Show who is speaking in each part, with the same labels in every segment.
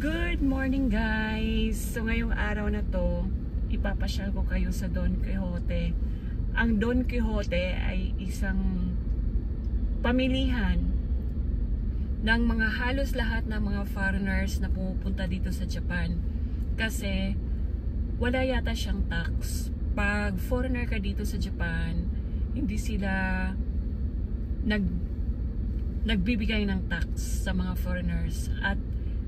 Speaker 1: Good morning guys! So ngayong araw na to, ipapasyal ko kayo sa Don Quixote. Ang Don Quixote ay isang pamilihan ng mga halos lahat ng mga foreigners na pumupunta dito sa Japan. Kasi wala yata siyang tax. Pag foreigner ka dito sa Japan, hindi sila nagbibigay ng tax sa mga foreigners. At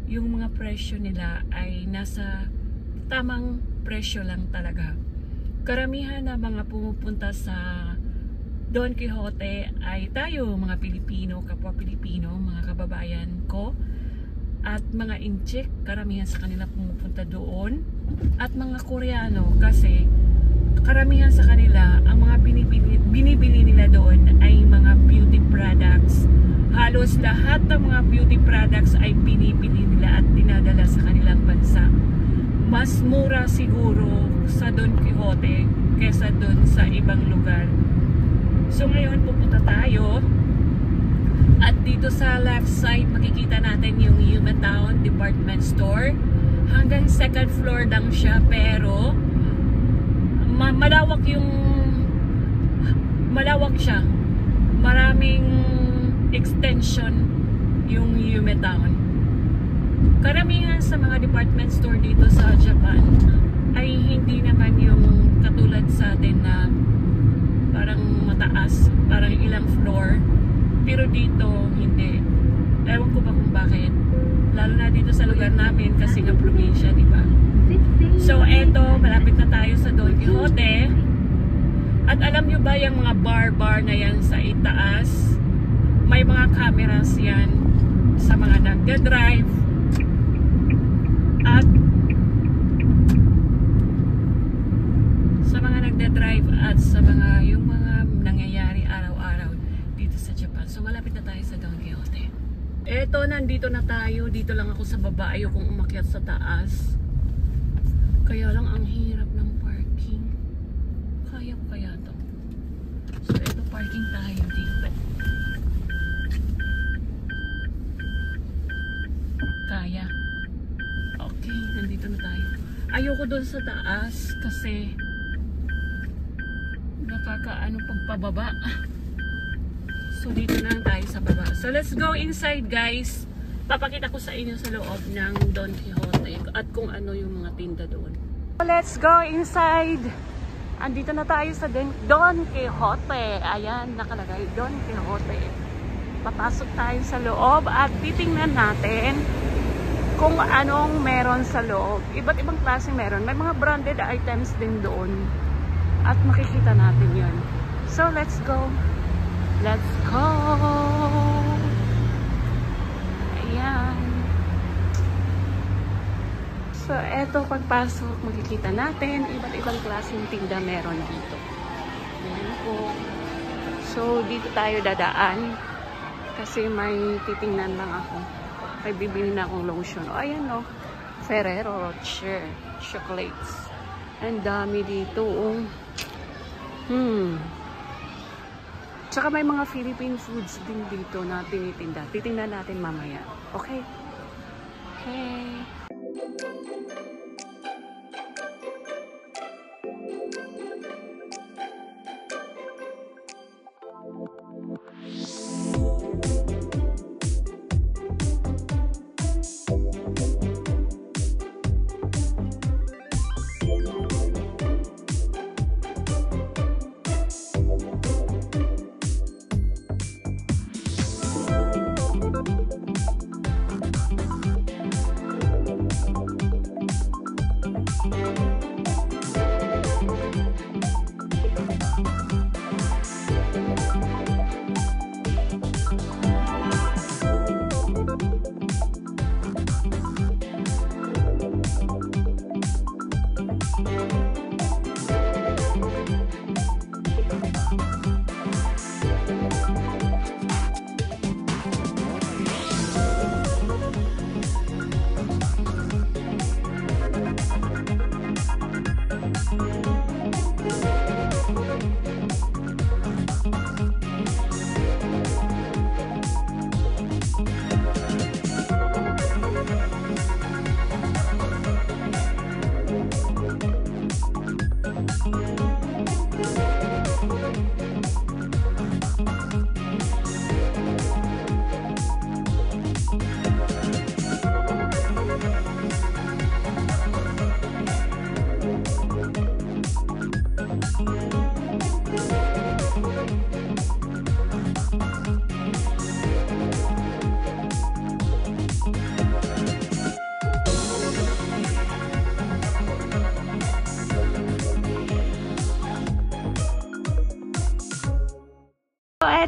Speaker 1: yung mga presyo nila ay nasa tamang presyo lang talaga. Karamihan na mga pumupunta sa Don Quixote ay tayo mga Pilipino, kapwa Pilipino, mga kababayan ko, at mga Incheck, karamihan sa kanila pumupunta doon, at mga Koreano kasi karamihan sa kanila ang mga binibili nila doon ay mga beauty products. Halos lahat ng mga beauty products ay binibili nila at dinadala sa kanilang bansa. Mas mura siguro sa Don Quixote kesa doon sa ibang lugar. So ngayon pupunta tayo at dito sa left side makikita natin yung Yumetown Department Store. Hanggang second floor lang siya pero malawak siya. Maraming extension yung Yumetown. Karamihan sa mga department store dito sa Japan ay hindi naman yung katulad sa atin na parang mataas, parang ilang floor, pero dito hindi. Ewan ko ba kung bakit, lalo na dito sa lugar namin kasi nga probinsya, di ba? So eto, malapit na tayo sa Don Quixote. At alam nyo ba yung mga bar na yan sa itaas? May mga cameras yan sa mga nagda-drive at sa mga yung mga nangyayari araw-araw dito sa Japan. So malapit na tayo sa Don Quixote. Eto, nandito na tayo. Dito lang ako sa baba. Ayokong umakyat sa taas. Kaya lang ang hirap ng parking. Kaya ko kaya to. So eto, parking tayo dito. Kaya. Okay, nandito na tayo. Ayoko doon sa taas kasi nakakaano pagpababa. So dito na lang tayo sa baba. So let's go inside guys. Papakita ko sa inyo sa loob ng Don Quixote at kung ano yung mga tinda doon. So let's go inside. Andito na tayo sa Don Quixote. Ayan, nakalagay Don Quixote. Papasok tayo sa loob at titingnan natin kung anong meron sa loob. Iba't ibang klase meron. May mga branded items din doon. At makikita natin yun. So, let's go. Let's go! Ayan. So, eto pagpasok, makikita natin. Iba't ibang klaseng tinda meron dito. Ayan po. So, dito tayo dadaan. Kasi may titingnan lang ako. May bibili na akong lotion. O, ayan o. Ferrero Rocher chocolates. Ang dami dito. Tsaka may mga Philippine foods din dito na tinitinda. Titingnan natin mamaya. Okay? Okay.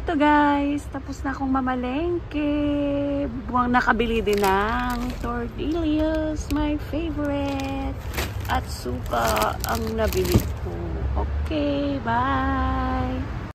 Speaker 1: Ito guys, tapos na akong mamalengke. Buwang nakabili din ng tortillas, my favorite. At suka ang nabili ko. Okay, bye!